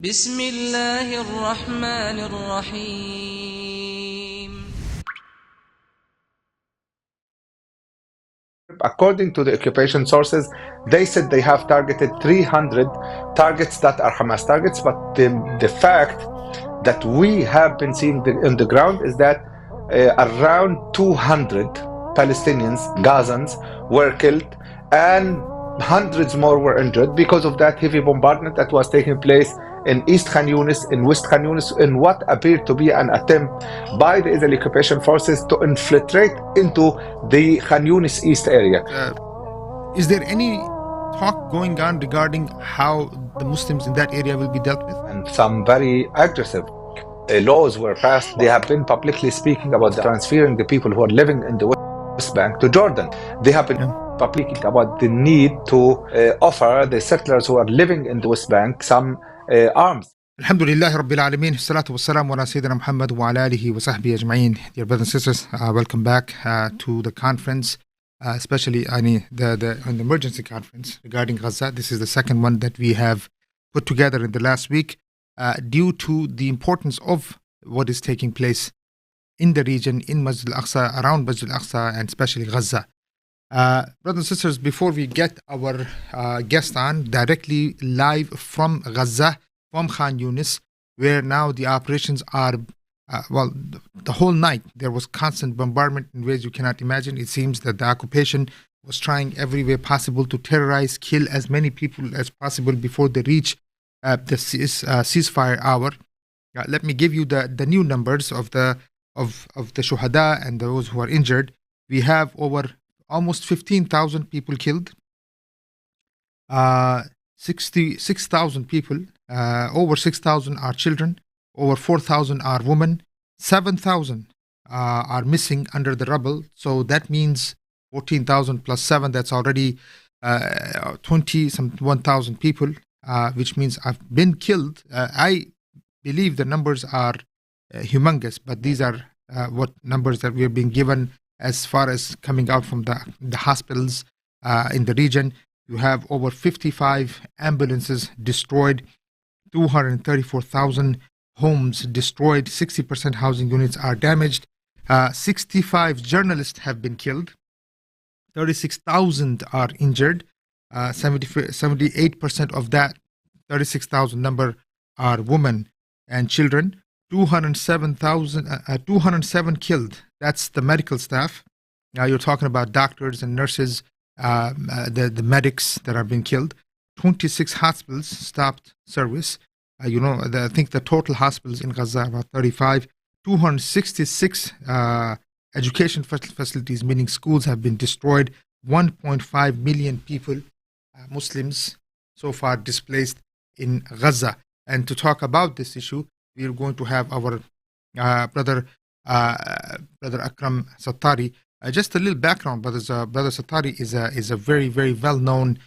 بسم الله الرحمن الرحيم. According to the occupation sources, they said they have targeted 300 targets that are Hamas targets, but the fact that we have been seeing on the ground is that around 200 Palestinians, Gazans, were killed and hundreds more were injured because of that heavy bombardment that was taking place in East Khan Yunis, in West Khan Yunis, in what appeared to be an attempt by the Israeli occupation forces to infiltrate into the Khan Yunis East area. Is there any talk going on regarding how the Muslims in that area will be dealt with? And some very aggressive laws were passed. They have been publicly speaking about transferring the people who are living in the West Bank to Jordan. They have been publicly about the need to offer the settlers who are living in the West Bank some arms. Alhamdulillah Rabbil Alameen, salatu wassalamu ala Sayyidina Muhammad wa ala alihi wa sahbihi ajma'in. Dear brothers and sisters, welcome back to the conference, especially the emergency conference regarding Gaza. This is the second one that we have put together in the last week due to the importance of what is taking place in the region, in Masjid al-Aqsa, around Masjid al-Aqsa, and especially Gaza. Brothers and sisters, before we get our guest on directly live from Gaza, from Khan Yunis, where now the operations are, the whole night there was constant bombardment in ways you cannot imagine. It seems that the occupation was trying every way possible to terrorize, kill as many people as possible before they reach the ceasefire hour. Let me give you the new numbers of the shuhada and those who are injured. We have over almost 15,000 people killed, 66,000 people, over 6,000 are children, over 4,000 are women, 7,000 are missing under the rubble. So that means 14,000 plus 7, that's already 1,000 people, which means have been killed. I believe the numbers are humongous, but these are what numbers that we are being given as far as coming out from the hospitals in the region. You have over 55 ambulances destroyed, 234,000 homes destroyed, 60% housing units are damaged, 65 journalists have been killed, 36,000 are injured, 78% of that 36,000 number are women and children, 207 killed. That's the medical staff. Now you're talking about doctors and nurses, the medics that are being killed. 26 hospitals stopped service. I think the total hospitals in Gaza are about 35. 266 education facilities, meaning schools, have been destroyed. 1.5 million people, Muslims, so far displaced in Gaza. And to talk about this issue, we are going to have our brother Akram Satarri. Just a little background, brother Satarri is a very, very well-known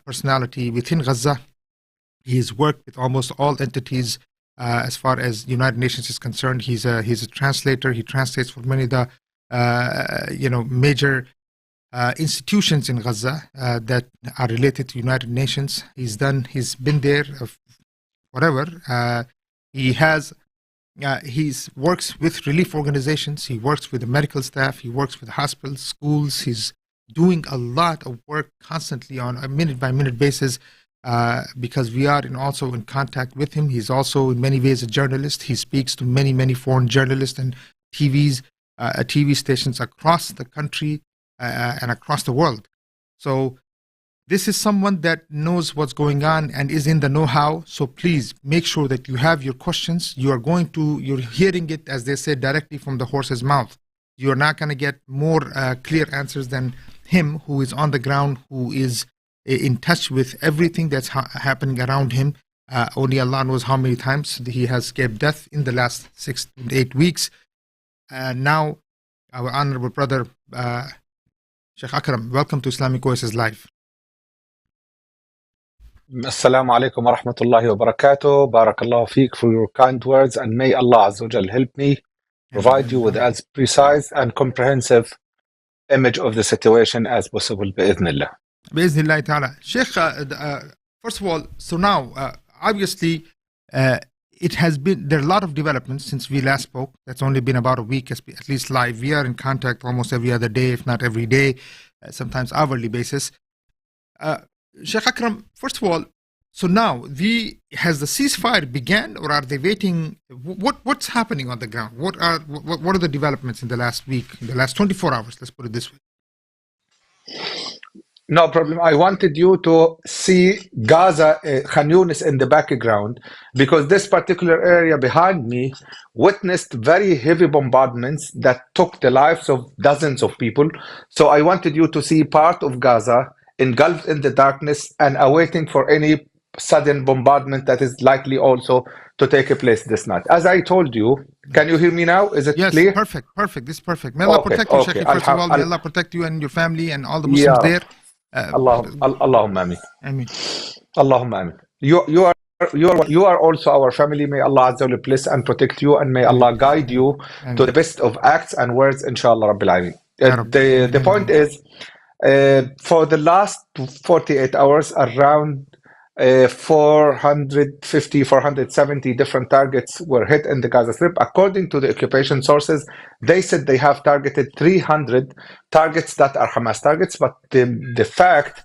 personality within Gaza. He's worked with almost all entities as far as United Nations is concerned. He's a translator. He translates for many of the major institutions in Gaza that are related to United Nations. He's been there, whatever. He works with relief organizations. He works with the medical staff. He works with hospitals, schools. He's doing a lot of work constantly on a minute-by-minute basis because we are also in contact with him. He's also in many ways a journalist. He speaks to many, many foreign journalists and TV stations across the country and across the world. So this is someone that knows what's going on and is in the know-how. So please make sure that you have your questions. You're hearing it, as they say, directly from the horse's mouth. You're not going to get more clear answers than him, who is on the ground, who is in touch with everything that's happening around him. Only Allah knows how many times he has escaped death in the last 6 to 8 weeks. Now, our honorable brother, Sheikh Akram, welcome to Islamic Oasis Live. Assalamu alaikum wa rahmatullahi wa barakatuh. Barakallahu feek for your kind words, and may Allah Azza wa Jal help me provide you with as precise and comprehensive image of the situation as possible, bi'idhnillah. Bi'idhnillah ta'ala. Sheikh, first of all, so now, obviously, It has been, there are a lot of developments since we last spoke. That's only been about a week, at least live. We are in contact almost every other day, if not every day, sometimes hourly basis. Sheikh Akram, first of all, so now has the ceasefire began, or are they waiting? What's happening on the ground? What are the developments in the last week, in the last 24 hours? Let's put it this way. No problem. I wanted you to see Gaza, Khan Yunis in the background, because this particular area behind me witnessed very heavy bombardments that took the lives of dozens of people. So I wanted you to see part of Gaza engulfed in the darkness and awaiting for any sudden bombardment that is likely also to take place this night. As I told you, can you hear me now? Is it clear? Yes, perfect. This is perfect. May Allah protect you, Sheikh. First of all, may Allah protect you and your family and all the Muslims there. Allahumma ameen. Ameen. Allahumma ameen. You are also our family. May Allah Azza wa bless and protect you, and may Allah guide you to the best of acts and words, inshallah Rabbil Alameen. The point is, for the last 48 hours, around 450, 470 different targets were hit in the Gaza Strip. According to the occupation sources, they said they have targeted 300 targets that are Hamas targets, but the fact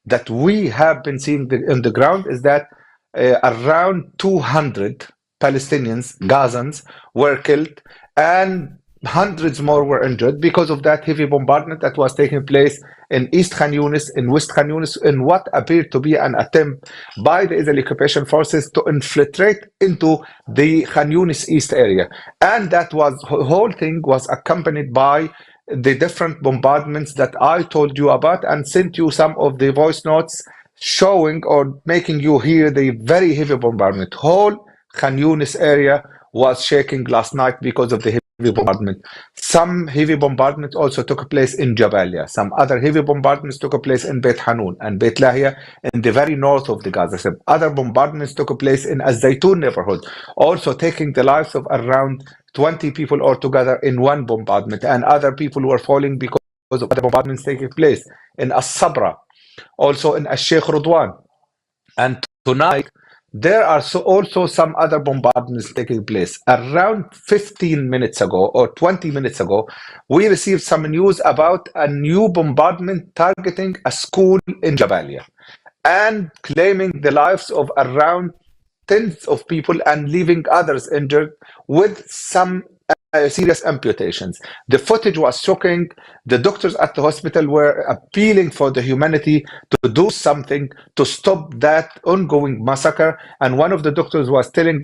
that we have been seeing on the ground is that around 200 Palestinians, Gazans, were killed, and hundreds more were injured because of that heavy bombardment that was taking place in East Khan Yunis, in West Khan Yunis, in what appeared to be an attempt by the Israeli occupation forces to infiltrate into the Khan Yunis East area. And that whole thing was accompanied by the different bombardments that I told you about and sent you some of the voice notes showing or making you hear the very heavy bombardment. Whole Khan Yunis area was shaking last night because of the heavy bombardment. Some heavy bombardment also took place in Jabalia. Some other heavy bombardments took place in Beit Hanun and Beit Lahia in the very north of the Gaza Strip. Other bombardments took place in Az-Zaytun neighborhood, also taking the lives of around 20 people altogether in one bombardment, and other people were falling because of other bombardments taking place in As-Sabra, also in Al-Sheikh Rudwan. And tonight, there are also some other bombardments taking place. Around 15 minutes ago or 20 minutes ago, we received some news about a new bombardment targeting a school in Jabalia and claiming the lives of around tens of people and leaving others injured with some serious amputations. The footage was shocking. The doctors at the hospital were appealing for the humanity to do something to stop that ongoing massacre. And one of the doctors was telling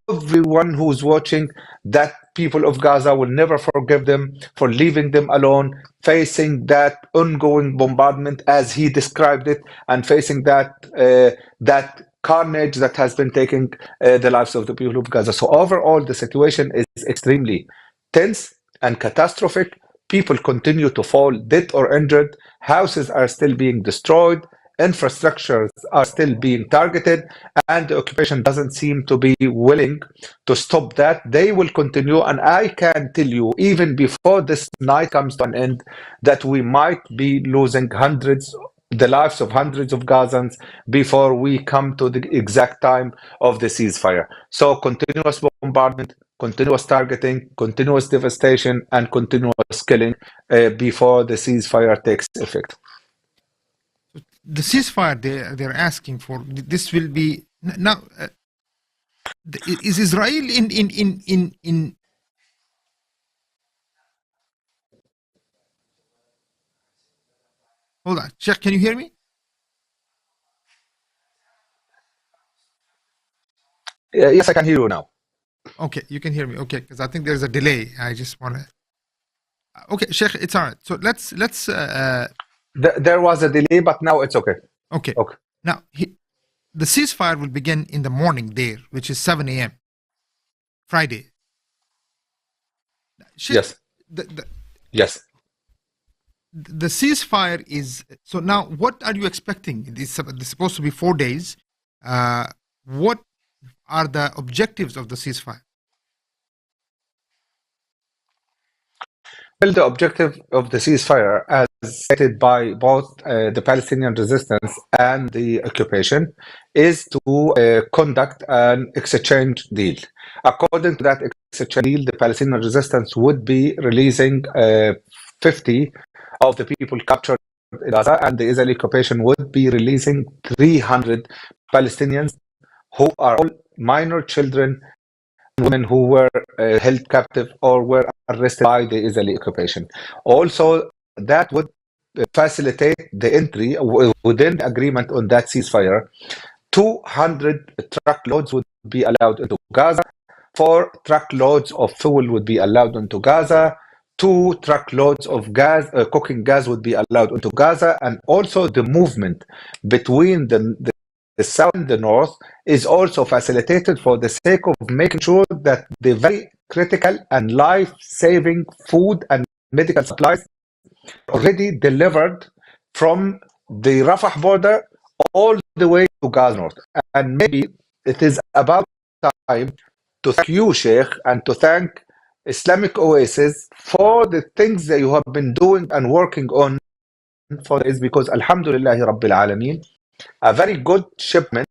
everyone who's watching that people of Gaza will never forgive them for leaving them alone, facing that ongoing bombardment as he described it, and facing that carnage that has been taking the lives of the people of Gaza. So overall, the situation is extremely tense and catastrophic. People continue to fall dead or injured. Houses are still being destroyed. Infrastructures are still being targeted, and the occupation doesn't seem to be willing to stop that. They will continue, and I can tell you, even before this night comes to an end, that we might be losing the lives of hundreds of Gazans before we come to the exact time of the ceasefire. So continuous bombardment, continuous targeting, continuous devastation, and continuous killing before the ceasefire takes effect. The ceasefire they're asking for, this will be now. Is Israel in? Hold on, Sheikh, can you hear me? Yes, I can hear you now. Okay, you can hear me. Okay, because I think there's a delay. I just want to. Okay, Sheikh, it's all right. So let's. There was a delay, but now it's okay. Okay. Now the ceasefire will begin in the morning there, which is 7 a.m. Friday. Yes. Yes. The ceasefire is, so now what are you expecting? It's supposed to be 4 days. What are the objectives of the ceasefire? Well, the objective of the ceasefire, as stated by both the Palestinian resistance and the occupation is to conduct an exchange deal. According to that exchange deal, the Palestinian resistance would be releasing 50 of the people captured in Gaza, and the Israeli occupation would be releasing 300 Palestinians who are all minor children and women who were held captive or were arrested by the Israeli occupation. Also, that would facilitate the entry within the agreement on that ceasefire. 200 truckloads would be allowed into Gaza. 4 truckloads of fuel would be allowed into Gaza. 2 truckloads of gas, cooking gas, would be allowed into Gaza, and also the movement between the south and the north is also facilitated for the sake of making sure that the very critical and life-saving food and medical supplies are already delivered from the Rafah border all the way to Gaza North. And maybe it is about time to thank you, Sheikh, and to thank Islamic Oasis for the things that you have been doing and working on for this, because Alhamdulillah Rabbil Alameen, a very good shipment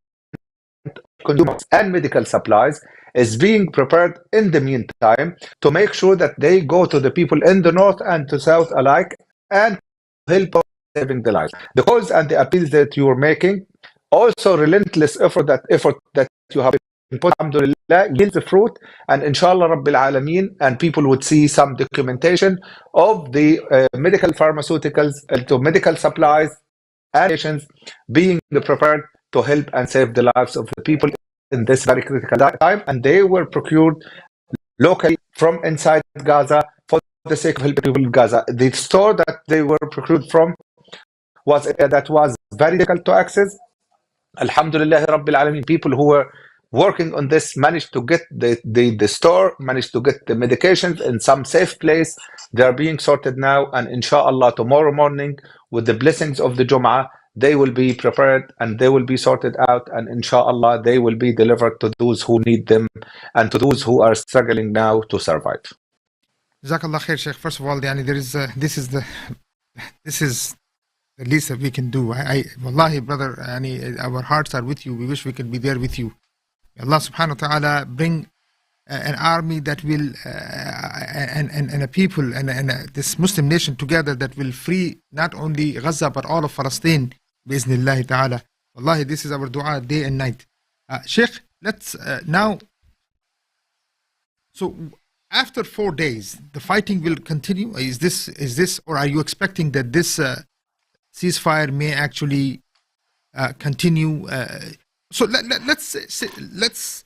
of consumers and medical supplies is being prepared in the meantime to make sure that they go to the people in the north and to south alike and help saving the lives. The calls and the appeals that you are making, also relentless effort that you have put, alhamdulillah, yields the fruit, and inshallah Rabbil Alameen, and people would see some documentation of the medical pharmaceuticals, to medical supplies and patients being prepared to help and save the lives of the people in this very critical time, and they were procured locally from inside Gaza for the sake of helping people in Gaza. The store that they were procured from was very difficult to access. Alhamdulillah Rabbil Alameen, people who were working on this managed to get the store, managed to get the medications in some safe place. They are being sorted now, and inshallah tomorrow morning, with the blessings of the Jum'ah, they will be prepared and they will be sorted out, and inshallah they will be delivered to those who need them and to those who are struggling now to survive. Jazakallah khair, Sheikh. First of all, this is the least that we can do. Wallahi, brother, our hearts are with you. We wish we could be there with you. Allah subhanahu wa ta'ala bring an army that will and a people and this Muslim nation together that will free not only Gaza but all of Palestine, bi'iznillahi ta'ala. Wallahi, this is our dua day and night. Sheikh, let's now, so after 4 days the fighting will continue. Is this or are you expecting that this ceasefire may actually continue? So let's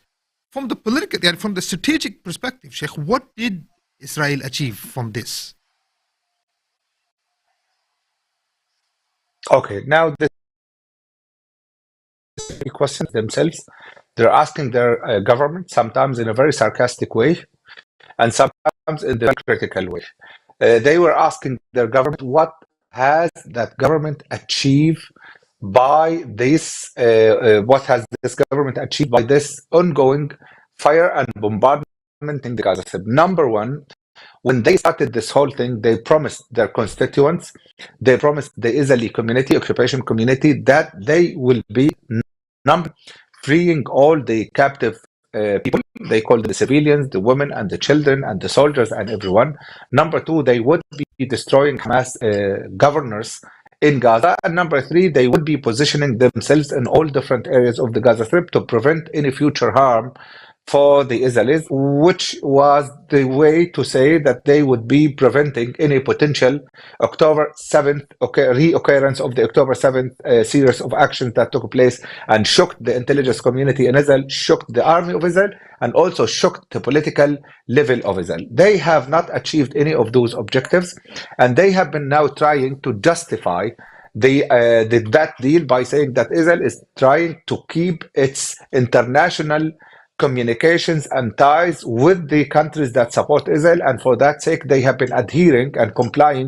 from the political and from the strategic perspective, Sheikh, what did Israel achieve from this? Okay, now the questions themselves, they're asking their government, sometimes in a very sarcastic way and sometimes in a very critical way. They were asking their government, what has that government achieved by this? What has this government achieved by this ongoing fire and bombardment in the Gaza Strip? Number one, when they started this whole thing, they promised their constituents, they promised the Israeli community, occupation community, that they will be freeing all the captive people. They called the civilians, the women and the children and the soldiers and everyone. Number two, they would be destroying Hamas governors in Gaza. And number three, they would be positioning themselves in all different areas of the Gaza Strip to prevent any future harm for the Israelis, which was the way to say that they would be preventing any potential October 7th reoccurrence of the October 7th series of actions that took place and shook the intelligence community in Israel, shook the army of Israel, and also shook the political level of Israel. They have not achieved any of those objectives, and they have been now trying to justify that deal by saying that Israel is trying to keep its international communications and ties with the countries that support Israel, and for that sake, they have been adhering and complying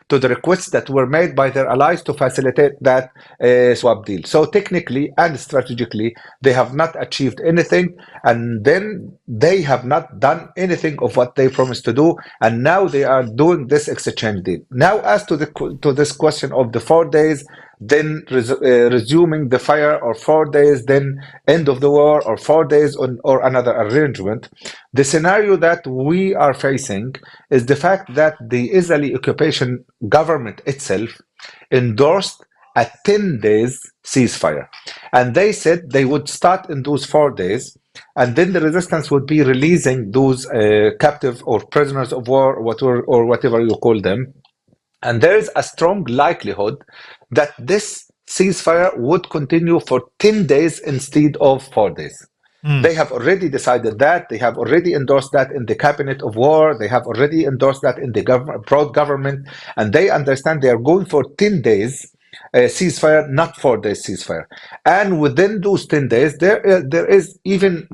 to the requests that were made by their allies to facilitate that swap deal. So technically and strategically, they have not achieved anything, and then they have not done anything of what they promised to do, and now they are doing this exchange deal. Now, as to this question of the 4 days, then resuming the fire, or 4 days, then end of the war, or 4 days or another arrangement. The scenario that we are facing is the fact that the Israeli occupation government itself endorsed a 10 days ceasefire. And they said they would start in those 4 days, and then the resistance would be releasing those captive or prisoners of war, or whatever you call them. And there is a strong likelihood that this ceasefire would continue for 10 days instead of 4 days. They have already decided that. They have already endorsed that in the cabinet of war. They have already endorsed that in the broad government. And they understand they are going for 10 days ceasefire, not 4 days ceasefire. And within those 10 days, there is even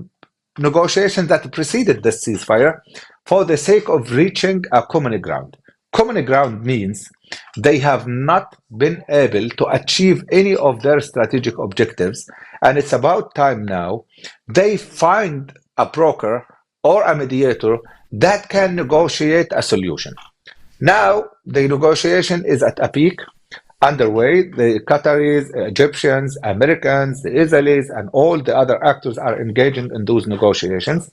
negotiation that preceded the ceasefire for the sake of reaching a common ground. Common ground means they have not been able to achieve any of their strategic objectives, and it's about time now they find a broker or a mediator that can negotiate a solution. Now the negotiation is at a peak underway. The Qataris, Egyptians, Americans, the Israelis, and all the other actors are engaging in those negotiations,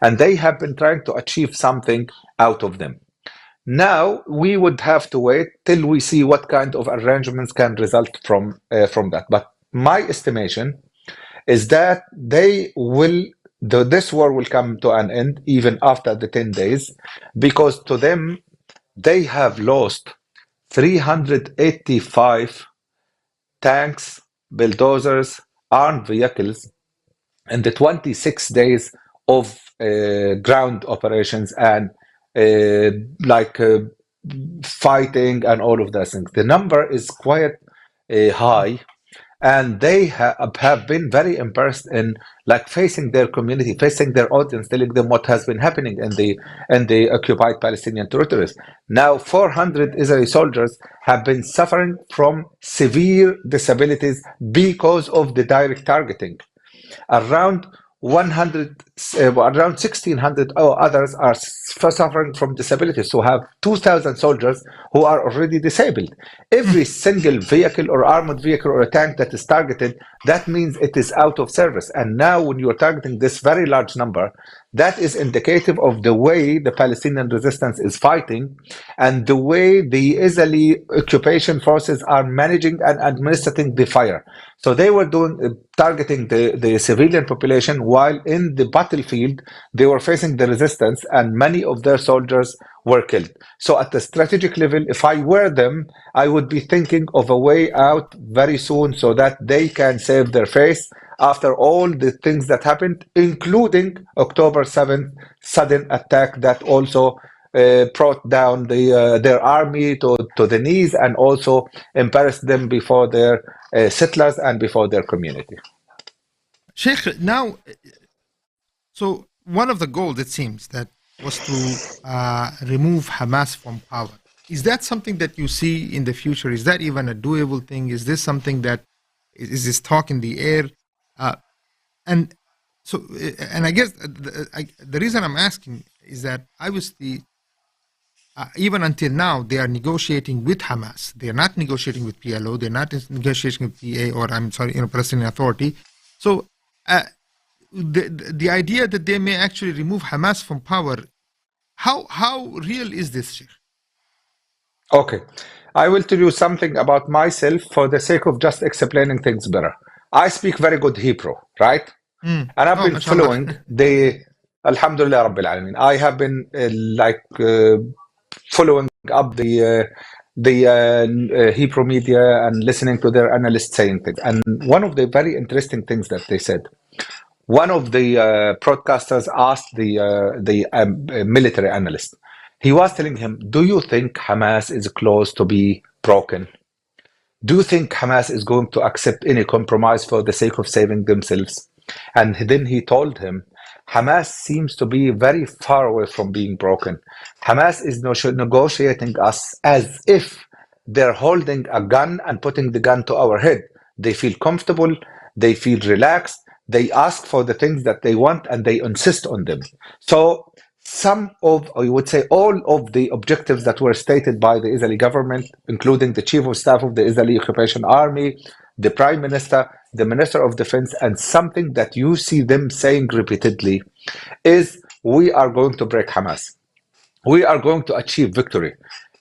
and they have been trying to achieve something out of them. Now we would have to wait till we see what kind of arrangements can result from that. But my estimation is that this war will come to an end even after the 10 days, because to them they have lost 385 tanks, bulldozers, armed vehicles in the 26 days of ground operations and fighting and all of those things. The number is quite high, and they have been very impressed in facing their community, facing their audience, telling them what has been happening in the occupied Palestinian territories. Now 400 Israeli soldiers have been suffering from severe disabilities because of the direct targeting. Around 1,600 others are suffering from disabilities. So have 2,000 soldiers who are already disabled. Every single vehicle or armored vehicle or a tank that is targeted, that means it is out of service. And now when you are targeting this very large number, that is indicative of the way the Palestinian resistance is fighting and the way the Israeli occupation forces are managing and administering the fire. So they were targeting the civilian population, while in the battlefield they were facing the resistance, and many of their soldiers were killed. So at the strategic level, if I were them, I would be thinking of a way out very soon so that they can save their face after all the things that happened, including October 7th sudden attack that also brought down their army to the knees and also embarrassed them before their settlers and before their community. Sheikh, now, so one of the goals, it seems, that was to remove Hamas from power. Is that something that you see in the future? Is that even a doable thing? Is this something that is this talk in the air? And I guess the reason I'm asking is that obviously, even until now, they are negotiating with Hamas. They are not negotiating with PLO. They're not negotiating with PA, or Palestinian Authority. So the idea that they may actually remove Hamas from power, how real is this, Sheikh? Okay, I will tell you something about myself for the sake of just explaining things better. I speak very good Hebrew, right? And I've been following Alhamdulillah Rabbil Alameen. I have been following up the Hebrew media and listening to their analysts saying things. And one of the very interesting things that they said, one of the broadcasters asked the military analyst, he was telling him, do you think Hamas is close to be broken? Do you think Hamas is going to accept any compromise for the sake of saving themselves? And then he told him Hamas seems to be very far away from being broken. Hamas is negotiating us as if they're holding a gun and putting the gun to our head. They feel comfortable, they feel relaxed, they ask for the things that they want and they insist on them. So some of, I would say all of the objectives that were stated by the Israeli government, including the chief of staff of the Israeli occupation army, the prime minister, the minister of defense, and something that you see them saying repeatedly is we are going to break Hamas. We are going to achieve victory.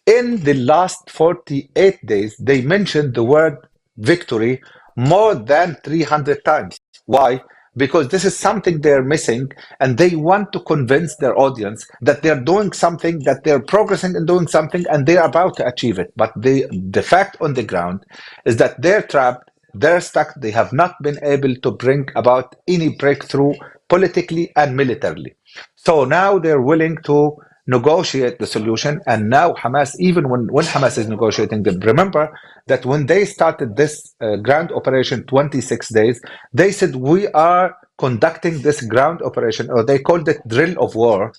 In the last 48 days, they mentioned the word victory more than 300 times. Why? Because this is something they're missing, and they want to convince their audience that they're doing something, that they're progressing in doing something, and they're about to achieve it. But the fact on the ground is that they're trapped, they're stuck, they have not been able to bring about any breakthrough politically and militarily. So now they're willing to negotiate the solution. And now Hamas, even when Hamas is negotiating them, remember that when they started this ground operation 26 days, they said we are conducting this ground operation, or they called it drill of war,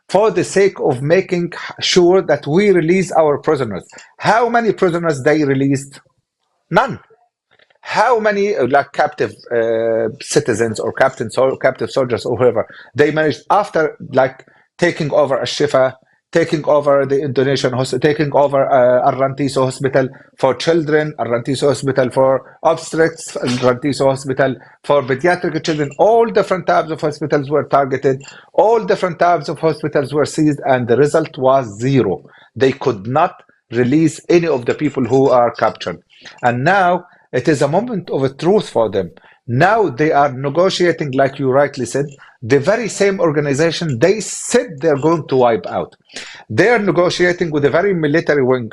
for the sake of making sure that we release our prisoners. How many prisoners they released? None. How many like captive citizens or captive soldiers or whoever they managed after like taking over Al-Shifa, taking over the Indonesian hospital, taking over Al-Rantiso Hospital for children, Al-Rantiso Hospital for obstetrics, Al-Rantiso Hospital for pediatric children. All different types of hospitals were targeted, all different types of hospitals were seized, and the result was zero. They could not release any of the people who are captured. And now it is a moment of a truth for them. Now they are negotiating, like you rightly said, the very same organization they said they're going to wipe out. They are negotiating with a very military wing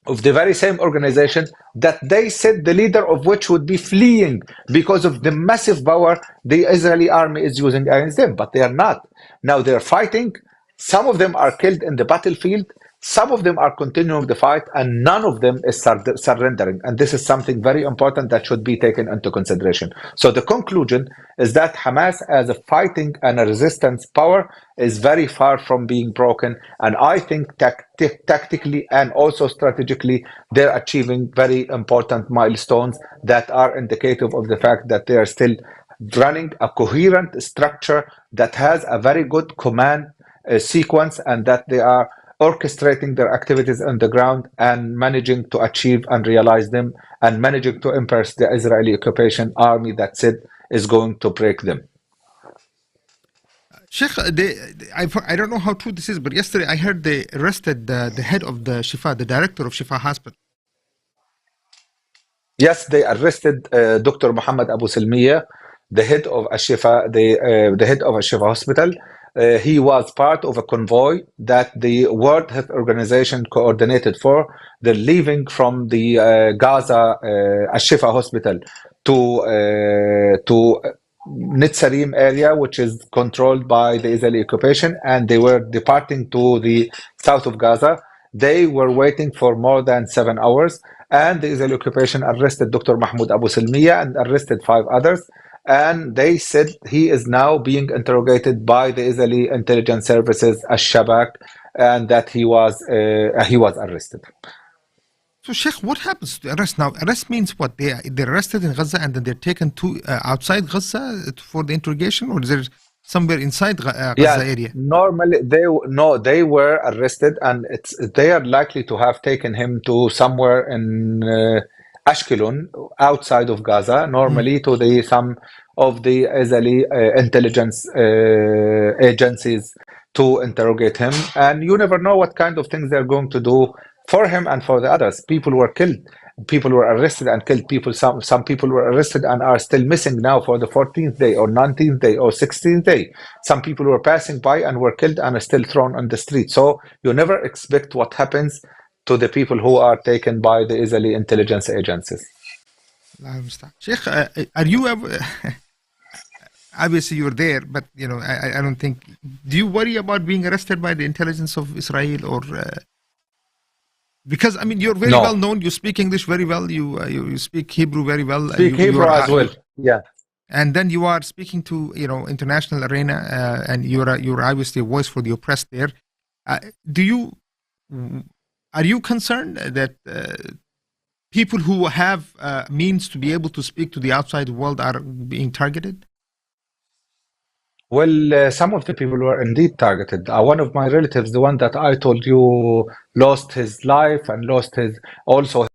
of the very same organization that they said the leader of which would be fleeing because of the massive power the Israeli army is using against them, but they are not. Now they're fighting. Some of them are killed in the battlefield. Some of them are continuing the fight, and none of them is surrendering. And this is something very important that should be taken into consideration. So the conclusion is that Hamas as a fighting and a resistance power is very far from being broken. And I think tactically and also strategically, they're achieving very important milestones that are indicative of the fact that they are still running a coherent structure that has a very good command sequence, and that they are orchestrating their activities on the ground and managing to achieve and realize them, and managing to impress the Israeli occupation army that said is going to break them. Sheikh, I don't know how true this is, but yesterday I heard they arrested the head of the Shifa, the director of Shifa Hospital. Yes, they arrested Dr. Muhammad Abu Salmiya, the head of Al-Shifa, the head of Al-Shifa Hospital. He was part of a convoy that the World Health Organization coordinated for. They're leaving from the Gaza Al-Shifa Hospital to Netzarim area, which is controlled by the Israeli occupation, and they were departing to the south of Gaza. They were waiting for more than 7 hours, and the Israeli occupation arrested Dr. Mahmoud Abu Salmiya and arrested 5 others. And they said he is now being interrogated by the Israeli intelligence services, Al-Shabak, and that he was arrested. So, Sheikh, what happens to arrest now? Arrest means what? They're arrested in Gaza and then they're taken to outside Gaza for the interrogation, or is there somewhere inside Gaza area? Normally they were arrested, and they are likely to have taken him to somewhere in Ashkelon, outside of Gaza, normally to some of the Israeli intelligence agencies to interrogate him. And you never know what kind of things they're going to do for him and for the others. People were killed. People were arrested and killed. Some people were arrested and are still missing now for the 14th day or 19th day or 16th day. Some people were passing by and were killed and are still thrown on the street. So you never expect what happens to the people who are taken by the Israeli intelligence agencies. Sheikh, are you ever... Obviously you're there, but I don't think... Do you worry about being arrested by the intelligence of Israel, or... Because, I mean, you're very well known, you speak English very well, you speak Hebrew very well. Speak Hebrew as well, yeah. and then you are speaking to international arena, and you're obviously a voice for the oppressed there. Are you concerned that people who have means to be able to speak to the outside world are being targeted? Well, some of the people were indeed targeted. One of my relatives, the one that I told you, lost his life and lost also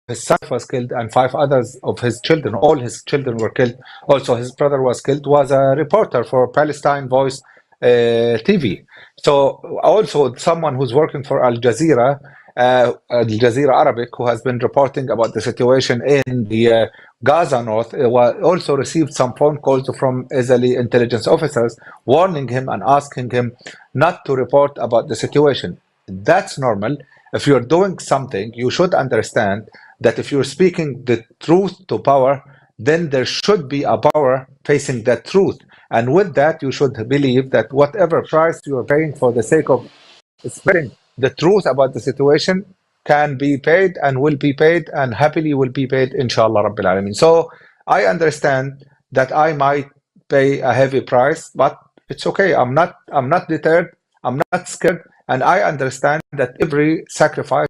his son was killed, and 5 others of his children, all his children were killed. Also, his brother was killed, was a reporter for Palestine Voice TV. So, also someone who's working for Al Jazeera Arabic, who has been reporting about the situation in the Gaza North, also received some phone calls from Israeli intelligence officers warning him and asking him not to report about the situation. That's normal. If you're doing something, you should understand that if you're speaking the truth to power, then there should be a power facing that truth. And with that, you should believe that whatever price you are paying for the sake of spreading the truth about the situation can be paid and will be paid and happily will be paid, inshallah Rabbil Alameen. So I understand that I might pay a heavy price, but it's okay. I'm not deterred. I'm not scared. And I understand that every sacrifice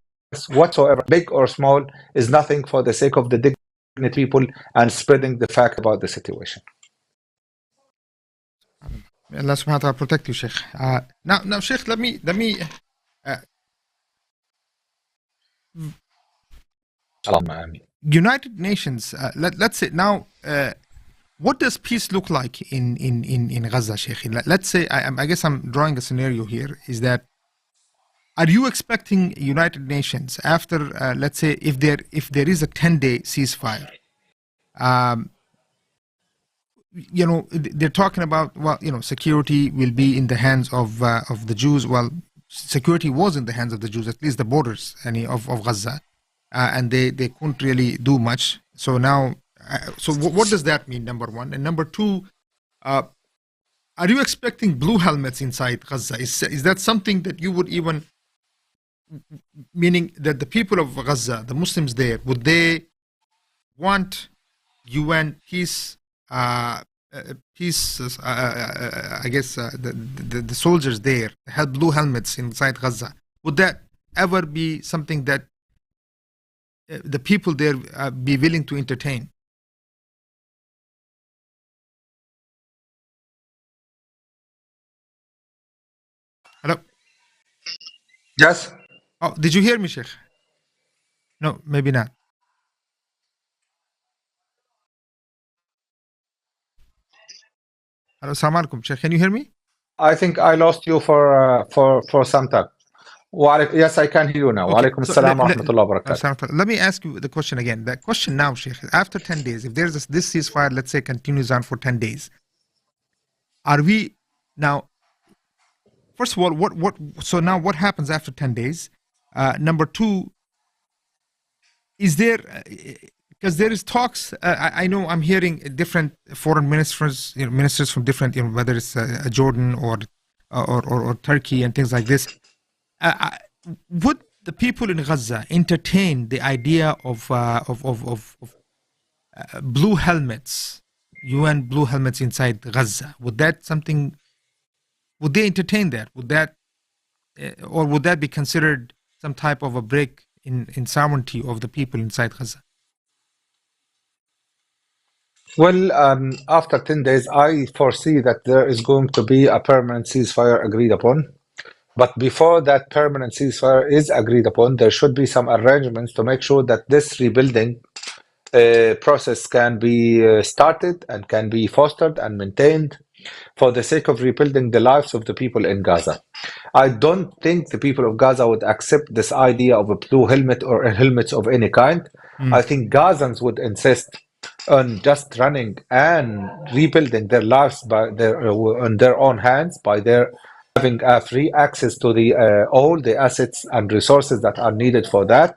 whatsoever, big or small, is nothing for the sake of the dignity people and spreading the fact about the situation. May Allah subhanahu wa ta'ala protect you, Sheikh. Now, Sheikh, let me United Nations, let's say now, what does peace look like in Gaza, Sheikh? Let's say, I guess I'm drawing a scenario here, is that, are you expecting United Nations after, let's say, if there is a 10-day ceasefire, they're talking about, security will be in the hands of the Jews. Well, security was in the hands of the Jews, at least the borders of Gaza, and they couldn't really do much. So now, what does that mean, number one? And number two, are you expecting blue helmets inside Gaza? Is that something that you would even, meaning that the people of Gaza, the Muslims there, would they want UN peace? I guess the soldiers there had blue helmets inside Gaza. Would that ever be something that the people there be willing to entertain? Hello? Yes. Oh, did you hear me, Sheikh? No, maybe not. Hello, Assalamu alaikum, Sheikh. Can you hear me? I think I lost you for some time. Yes, I can hear you now. Okay, Walaikum assalam wa rahmatullahi wa barakatuh. Let me ask you the question again. The question now, Sheikh, after 10 days, if there's this ceasefire, let's say, continues on for 10 days, are we now, first of all, so now what happens after 10 days? Number two, is there, because there is talks, I know I'm hearing different foreign ministers from different, whether it's Jordan or Turkey and things like this. Would the people in Gaza entertain the idea of blue helmets, UN blue helmets inside Gaza? Would they entertain that? Or would that be considered some type of a break in sovereignty of the people inside Gaza? Well, after 10 days, I foresee that there is going to be a permanent ceasefire agreed upon. But before that permanent ceasefire is agreed upon, there should be some arrangements to make sure that this rebuilding process can be started and can be fostered and maintained for the sake of rebuilding the lives of the people in Gaza. I don't think the people of Gaza would accept this idea of a blue helmet or helmets of any kind. I think Gazans would insist on just running and rebuilding their lives on their own hands, by their having free access to all the assets and resources that are needed for that.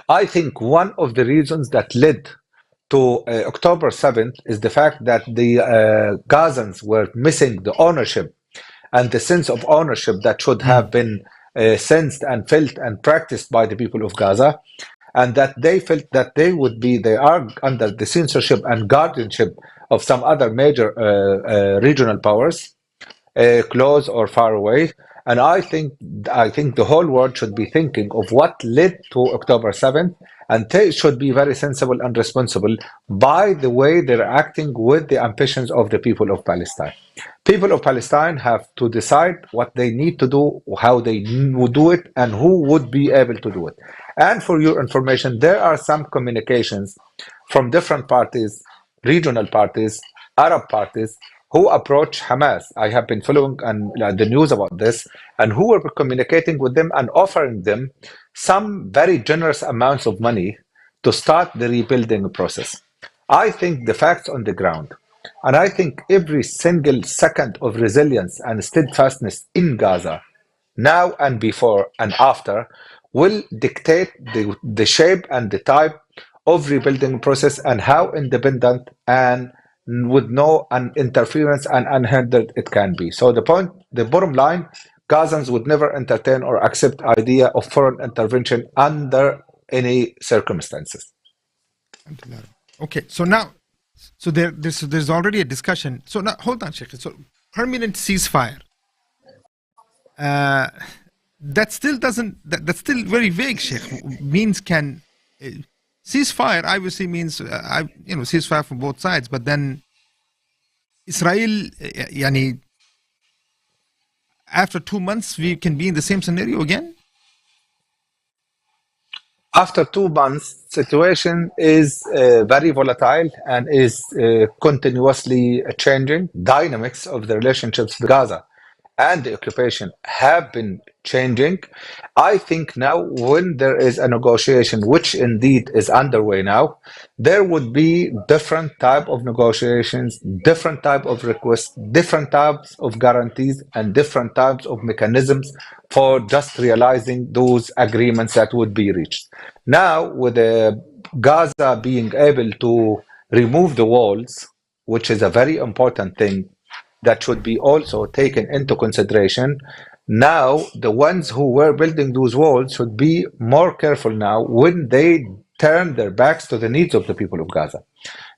I think one of the reasons that led to October 7th is the fact that the Gazans were missing the ownership and the sense of ownership that should have been sensed and felt and practiced by the people of Gaza. and that they felt that they are under the censorship and guardianship of some other major regional powers, close or far away. And I think the whole world should be thinking of what led to October 7th, and they should be very sensible and responsible by the way they're acting with the ambitions of the people of Palestine. People of Palestine have to decide what they need to do, how they would do it, and who would be able to do it. And for your information, there are some communications from different parties, regional parties, Arab parties, who approach Hamas. I have been following the news about this, and who were communicating with them and offering them some very generous amounts of money to start the rebuilding process. I think the facts on the ground, and I think every single second of resilience and steadfastness in Gaza, now and before and after, will dictate the shape and the type of rebuilding process and how independent and with no interference and unhindered it can be. So the bottom line, Gazans would never entertain or accept idea of foreign intervention under any circumstances. Okay, so now, there's already a discussion. So now, hold on, Sheikh. So permanent ceasefire. That still doesn't. That's still very vague, Sheikh. Means can ceasefire obviously means ceasefire from both sides, but then Israel, after 2 months, we can be in the same scenario again. After 2 months, situation is very volatile and is continuously changing. Dynamics of the relationships with Gaza and the occupation have been changing. I think now when there is a negotiation, which indeed is underway now, there would be different type of negotiations, different type of requests, different types of guarantees, and different types of mechanisms for just realizing those agreements that would be reached. Now, with Gaza being able to remove the walls, which is a very important thing, that should be also taken into consideration. Now, the ones who were building those walls should be more careful now when they turn their backs to the needs of the people of Gaza.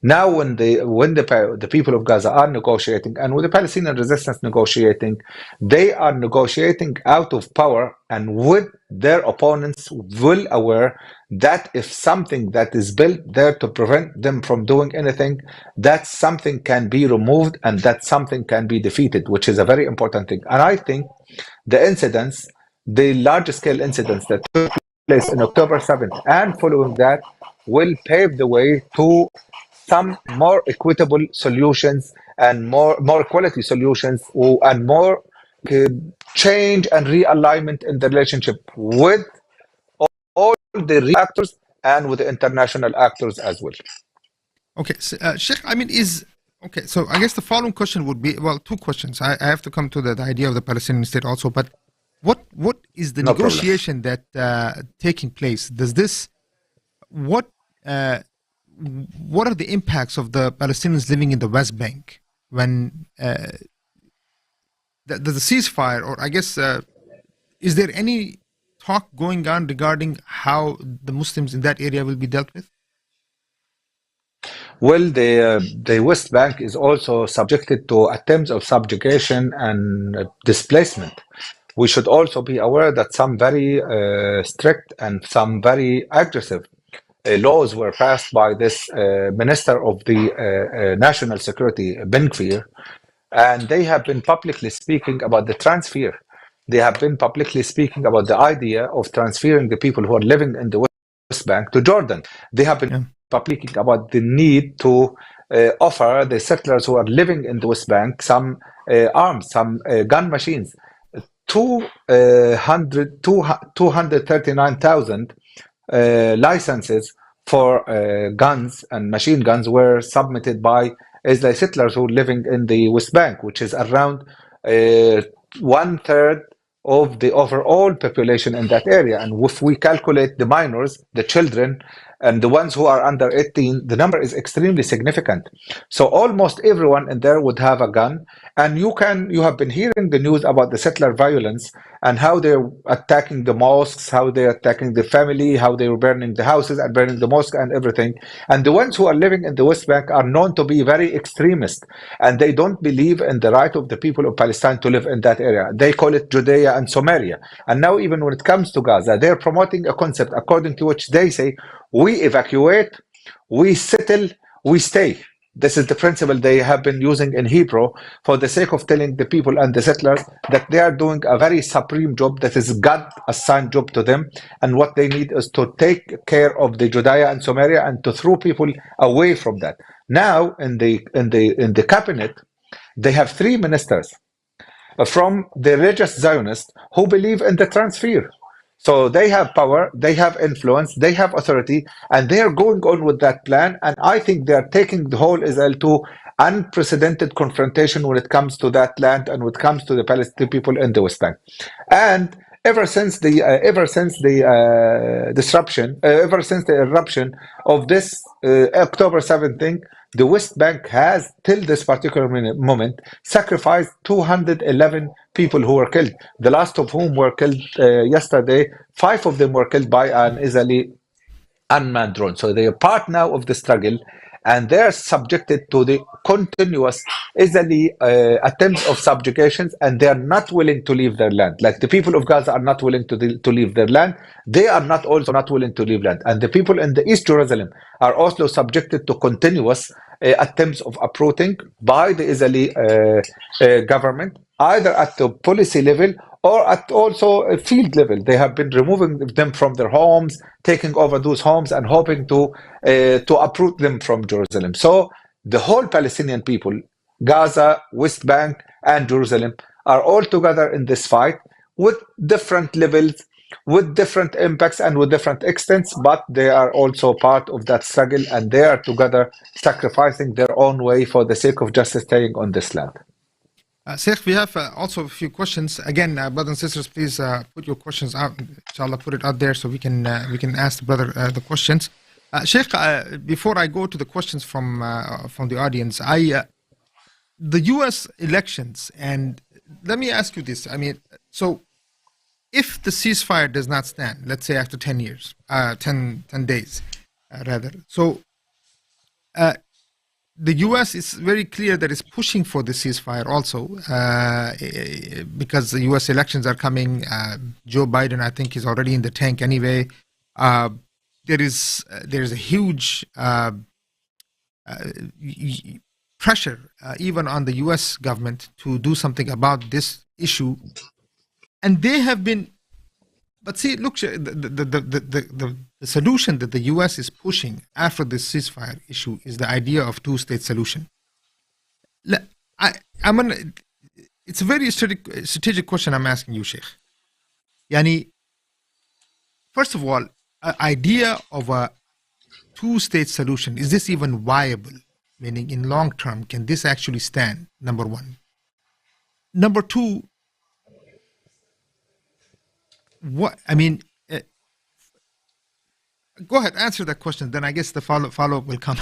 Now, when the people of Gaza are negotiating, and with the Palestinian resistance negotiating, they are negotiating out of power and with their opponents well aware that if something that is built there to prevent them from doing anything, that something can be removed and that something can be defeated, which is a very important thing. And I think the large-scale incidents that took place on October 7th and following that will pave the way to some more equitable solutions and more quality solutions and more change and realignment in the relationship with all the actors and with the international actors as well. Okay, so, Sheikh, okay. So I guess the following question would be, well, two questions. I have to come to the idea of the Palestinian state also, but what is the negotiation that taking place? Does this what are the impacts of the Palestinians living in the West Bank when the ceasefire, or I guess, is there any talk going on regarding how the Muslims in that area will be dealt with? Well, the West Bank is also subjected to attempts of subjugation and displacement. We should also be aware that some very strict and some very aggressive laws were passed by this Minister of the National Security, Ben Gvir, and they have been publicly speaking about the transfer. They have been publicly speaking about the idea of transferring the people who are living in the West Bank to Jordan. They have been publicly about the need to offer the settlers who are living in the West Bank some arms, some gun machines. 239,000 licenses for guns and machine guns were submitted by Israeli settlers who are living in the West Bank, which is around 1/3 of the overall population in that area. And if we calculate the minors, the children, and the ones who are under 18, the number is extremely significant. So almost everyone in there would have a gun. And you have been hearing the news about the settler violence and how they're attacking the mosques, how they're attacking the family, how they were burning the houses and burning the mosque and everything. And the ones who are living in the West Bank are known to be very extremist, and they don't believe in the right of the people of Palestine to live in that area. They call it Judea and Samaria. And now even when it comes to Gaza, they're promoting a concept according to which they say, we evacuate, we settle, we stay. This is the principle they have been using in Hebrew for the sake of telling the people and the settlers that they are doing a very supreme job that is God assigned job to them, and what they need is to take care of the Judea and Samaria and to throw people away from that. Now in the cabinet, they have 3 ministers from the religious Zionists who believe in the transfer. So they have power, they have influence, they have authority, and they are going on with that plan. And I think they are taking the whole Israel to unprecedented confrontation when it comes to that land and when it comes to the Palestinian people in the West Bank. And ever since the disruption, ever since the eruption of this October 7th thing, the West Bank has, till this particular moment, sacrificed 211 people who were killed. The last of whom were killed yesterday. 5 of them were killed by an Israeli unmanned drone. So they are part now of the struggle, and they're subjected to the continuous Israeli attempts of subjugations, and they are not willing to leave their land. Like the people of Gaza are not willing to leave their land, they are not also not willing to leave land. And the people in the East Jerusalem are also subjected to continuous attempts of uprooting by the Israeli government, either at the policy level or at also a field level. They have been removing them from their homes, taking over those homes, and hoping to uproot them from Jerusalem. So the whole Palestinian people, Gaza, West Bank, and Jerusalem, are all together in this fight with different levels, with different impacts, and with different extents, but they are also part of that struggle, and they are together sacrificing their own way for the sake of just staying on this land. Sheikh, we have also a few questions. Again, brothers and sisters, please put your questions out. Inshallah, put it out there so we can ask the brother the questions. Sheikh, before I go to the questions from the audience, the U.S. elections, and let me ask you this. I mean, so if the ceasefire does not stand, let's say after 10 years, 10 days, rather, so the U.S. is very clear that it's pushing for the ceasefire also because the U.S. elections are coming. Joe Biden, I think, is already in the tank anyway. There is a huge pressure even on the U.S. government to do something about this issue. And they have been, but see, look, the solution that the U.S. is pushing after this ceasefire issue is the idea of two-state solution. It's a very strategic question I'm asking you, Sheikh. Yani, first of all, an idea of a two-state solution, is this even viable? Meaning, in long term, can this actually stand? Number one. Number two, what I mean, go ahead, answer that question. Then I guess the follow-up will come.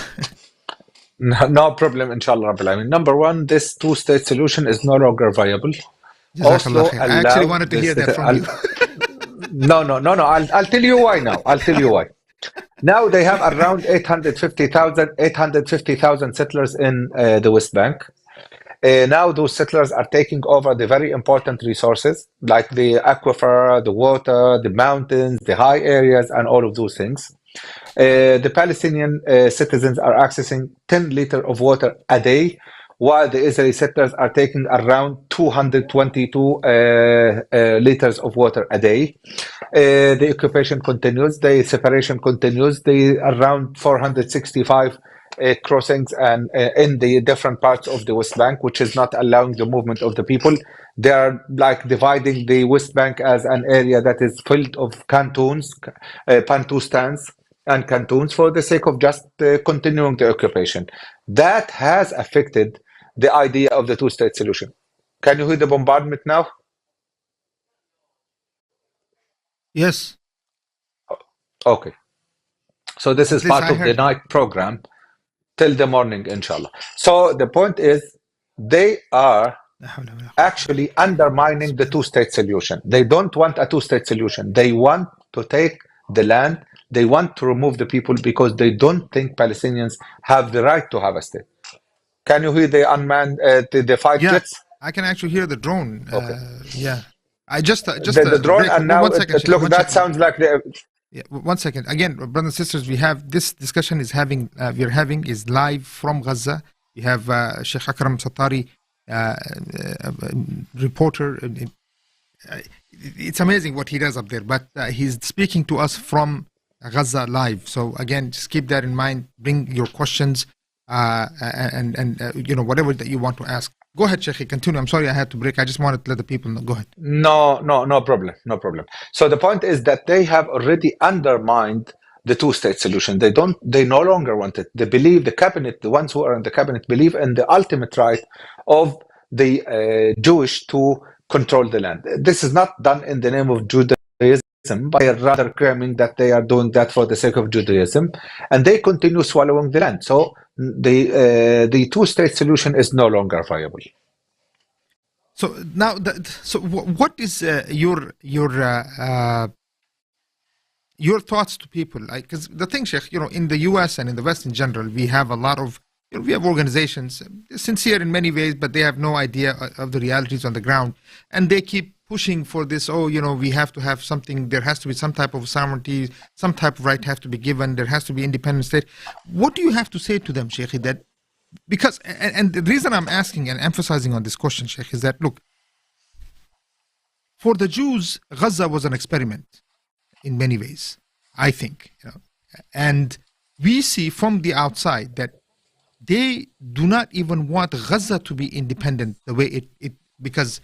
No problem, inshallah. Number one, this two-state solution is no longer viable. Oslo I actually wanted to hear that from you. No. I'll tell you why now. Now they have around 850,000 settlers in the West Bank. Now those settlers are taking over the very important resources like the aquifer, the water, the mountains, the high areas, and all of those things. The Palestinian citizens are accessing 10 liters of water a day, while the Israeli settlers are taking around 222 liters of water a day. The occupation continues, the separation continues, the around 465 crossings and in the different parts of the West Bank, which is not allowing the movement of the people. They are like dividing the West Bank as an area that is filled of cantons, Bantustans and cantons for the sake of just continuing the occupation. That has affected the idea of the two-state solution. Can you hear the bombardment now? Yes. Okay. So this At is least part I of the heard that. night program till the morning, inshallah. So the point is, they are actually undermining the two-state solution. They don't want a two-state solution. They want to take the land. They want to remove the people because they don't think Palestinians have the right to have a state. Can you hear the unmanned, the fighter Yeah, jets? I can actually hear the drone. Okay. Yeah, I just The drone, break. and now One second. it look, One that second. sounds like the. Yeah, 1 second. Again, brothers and sisters, we have this discussion is having we're having is live from Gaza. We have Sheikh Akram Satarri, reporter. It's amazing what he does up there, but he's speaking to us from Gaza live. So again, just keep that in mind. Bring your questions and whatever that you want to ask. Go ahead, Sheikh. Continue. I'm sorry I had to break. I just wanted to let the people know. Go ahead. No problem. So the point is that they have already undermined the two-state solution. They no longer want it. They believe the cabinet, the ones who are in the cabinet, believe in the ultimate right of the Jewish to control the land. This is not done in the name of Judaism, but they are rather claiming that they are doing that for the sake of Judaism, and they continue swallowing the land. So the two-state solution is no longer viable. So now, what is your thoughts to people? Because the thing, Sheikh, in the U.S. and in the West in general, we have a lot of we have organizations sincere in many ways, but they have no idea of the realities on the ground, and they keep pushing for this. We have to have something. There has to be some type of sovereignty, some type of right have to be given. There has to be independent state. What do you have to say to them, Sheikh? That because and the reason I'm asking and emphasizing on this question, Sheikh, is that look, for the Jews, Gaza was an experiment in many ways, I think, and we see from the outside that they do not even want Gaza to be independent the way it because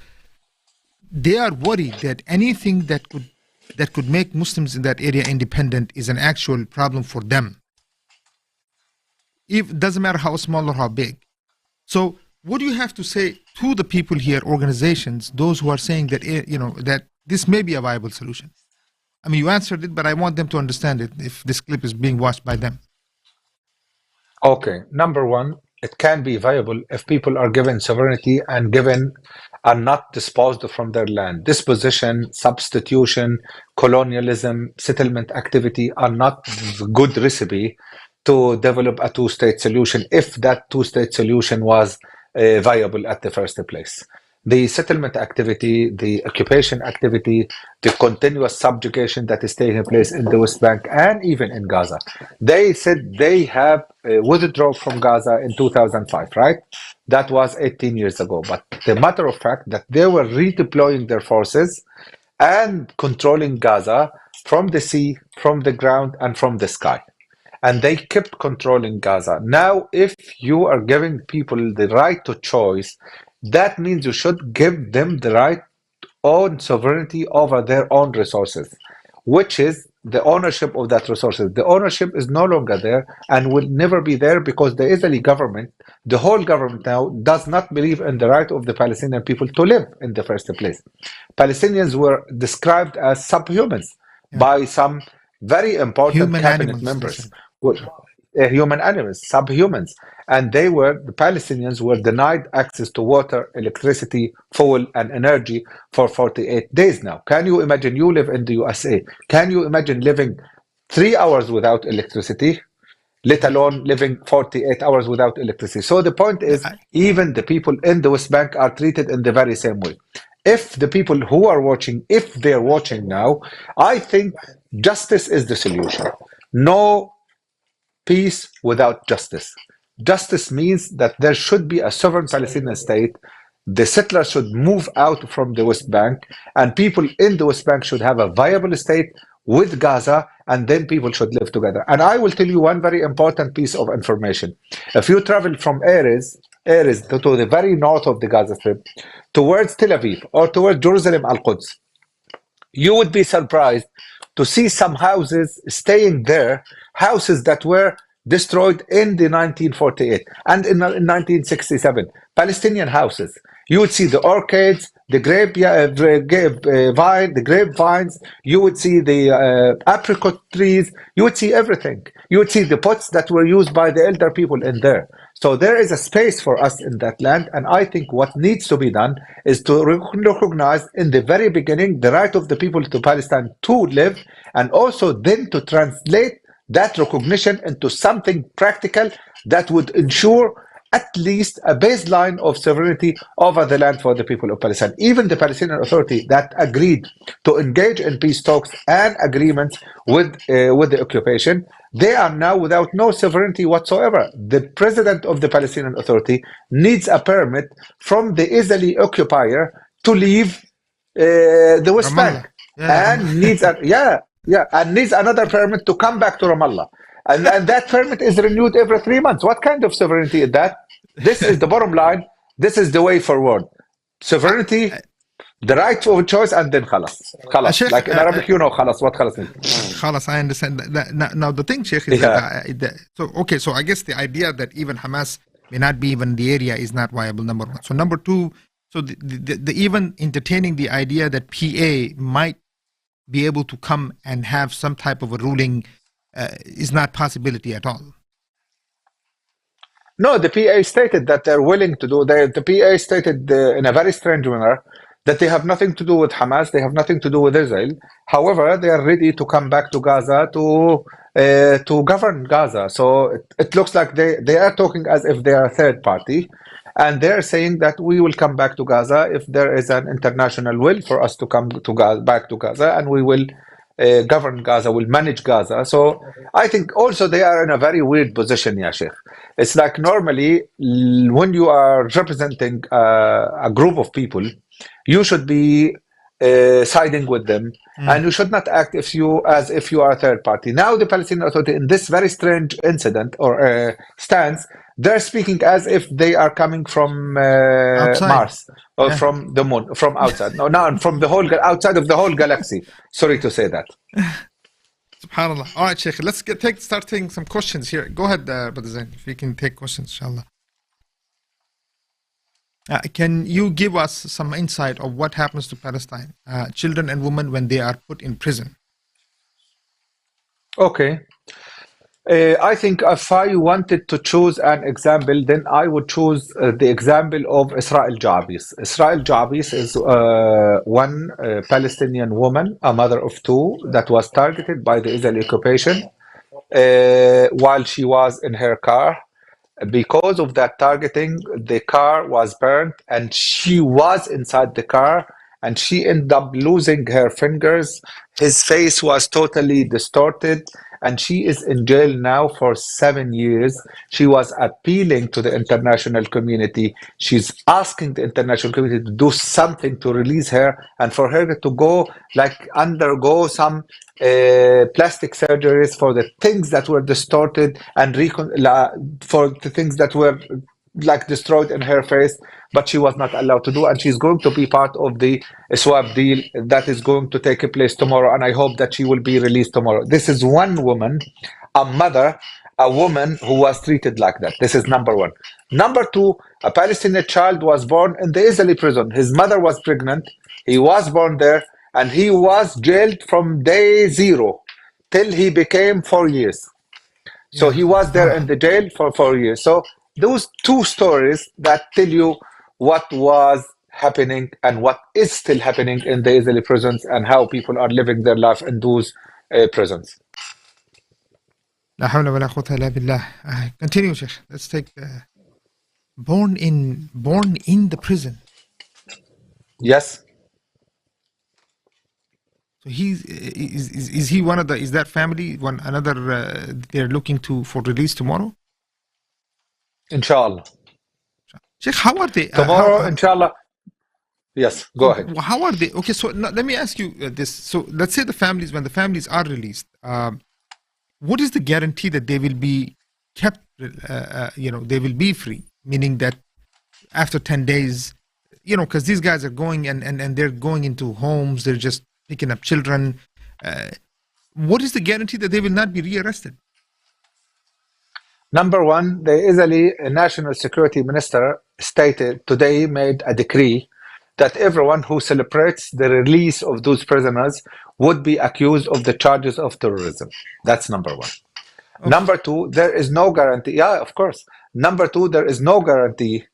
they are worried that anything that could make Muslims in that area independent is an actual problem for them. It doesn't matter how small or how big. So what do you have to say to the people here, organizations, those who are saying that that this may be a viable solution? I mean, you answered it, but I want them to understand it if this clip is being watched by them. Okay, number one, it can be viable if people are given sovereignty and are not disposed from their land. Disposition, substitution, colonialism, settlement activity are not a good recipe to develop a two-state solution if that two-state solution was viable at the first place. The settlement activity, the occupation activity, the continuous subjugation that is taking place in the West Bank and even in Gaza. They said they have withdrawn from Gaza in 2005, right? That was 18 years ago. But the matter of fact that they were redeploying their forces and controlling Gaza from the sea, from the ground, and from the sky. And they kept controlling Gaza. Now, if you are giving people the right to choice, that means you should give them the right to own sovereignty over their own resources, which is the ownership of that resources. The ownership is no longer there and will never be there because the Israeli government, the whole government now, does not believe in the right of the Palestinian people to live in the first place. Palestinians were described as subhumans by some very important Human cabinet animals, members. Human animals, subhumans, and the Palestinians were denied access to water, electricity, fuel, and energy for 48 days now. Can you imagine? You live in the USA. Can you imagine living 3 hours without electricity, let alone living 48 hours without electricity? So the point is, even the people in the West Bank are treated in the very same way. If the people who are watching, if they're watching now, I think justice is the solution. No peace without justice. Justice means that there should be a sovereign Palestinian state. The settlers should move out from the West Bank, and people in the West Bank should have a viable state with Gaza, and then people should live together. And I will tell you one very important piece of information. If you travel from Erez to the very north of the Gaza Strip, towards Tel Aviv or towards Jerusalem Al-Quds, you would be surprised to see some houses staying there, houses that were destroyed in the 1948 and in 1967, Palestinian houses. You would see the orchids, the the grapevines. You would see the apricot trees. You would see everything. You would see the pots that were used by the elder people in there. So there is a space for us in that land, and I think what needs to be done is to recognize in the very beginning the right of the people to Palestine to live, and also then to translate that recognition into something practical that would ensure at least a baseline of sovereignty over the land for the people of Palestine. Even the Palestinian Authority that agreed to engage in peace talks and agreements with the occupation, they are now without no sovereignty whatsoever. The president of the Palestinian Authority needs a permit from the Israeli occupier to leave the West Ramallah. Bank, Yeah, and needs another permit to come back to Ramallah. And that permit is renewed every 3 months. What kind of sovereignty is that? This is the bottom line. This is the way forward. Sovereignty, the right of choice, and then khalas. Sheikh, Like in Arabic, you know khalas. What khalas means? Khalas, I understand that. Now the thing, Sheikh, is so I guess the idea that even Hamas may not be even in the area is not viable, number one. So number two, so the even entertaining the idea that PA might be able to come and have some type of a ruling is not possibility at all. No, the PA stated that they're willing to do. The PA stated in a very strange manner that they have nothing to do with Hamas. They have nothing to do with Israel. However, they are ready to come back to Gaza to govern Gaza. So it looks like they are talking as if they are a third party, and they're saying that we will come back to Gaza if there is an international will for us to come to back to Gaza, and we will govern Gaza, will manage Gaza. So I think also they are in a very weird position, ya Sheikh. It's like normally when you are representing a group of people, you should be siding with them, and you should not act as if you are a third party. Now the Palestinian Authority, in this very strange incident or stance, they're speaking as if they are coming from Mars or from the moon, from outside. No, from the whole outside of the whole galaxy. Sorry to say that. Subhanallah. All right, Sheikh. Let's start taking some questions here. Go ahead, Brother Zain, if we can take questions, inshallah. Can you give us some insight of what happens to Palestine, children and women, when they are put in prison? Okay. I think if I wanted to choose an example, then I would choose the example of Israel Jabis. Israel Jabis is one Palestinian woman, a mother of two, that was targeted by the Israeli occupation while she was in her car. Because of that targeting, the car was burnt, and she was inside the car, and she ended up losing her fingers. His face was totally distorted, and she is in jail now for 7 years. She was appealing to the international community. She's asking the international community to do something to release her, and for her to go, like, undergo some plastic surgeries for the things that were distorted, and for the things that were like destroyed in her face, but she was not allowed to do, and she's going to be part of the swap deal that is going to take place tomorrow, and I hope that she will be released tomorrow. This is one woman, a mother, a woman who was treated like that. This is number one. Number two, a Palestinian child was born in the Israeli prison. His mother was pregnant. He was born there, and he was jailed from day zero till he became 4 years. So he was there in the jail for 4 years. So those two stories that tell you what was happening and what is still happening in the Israeli prisons, and how people are living their life in those prisons. La hawla wa la quwwata illa billah. Continue, Sheikh. Let's take born in the prison. Yes. So is he one of the, is that family another they're looking for release tomorrow? Inshallah. Sheikh, how are they tomorrow? Inshallah. Yes, go ahead. How are they? Okay, so let me ask you this. So let's say when the families are released, what is the guarantee that they will be kept? They will be free, meaning that after 10 days, because these guys are going and they're going into homes, they're just picking up children. What is the guarantee that they will not be rearrested? Number one, the Israeli National Security Minister stated today, made a decree that everyone who celebrates the release of those prisoners would be accused of the charges of terrorism. That's number one. Number two, there is no guarantee. Yeah, of course. Number two, there is no guarantee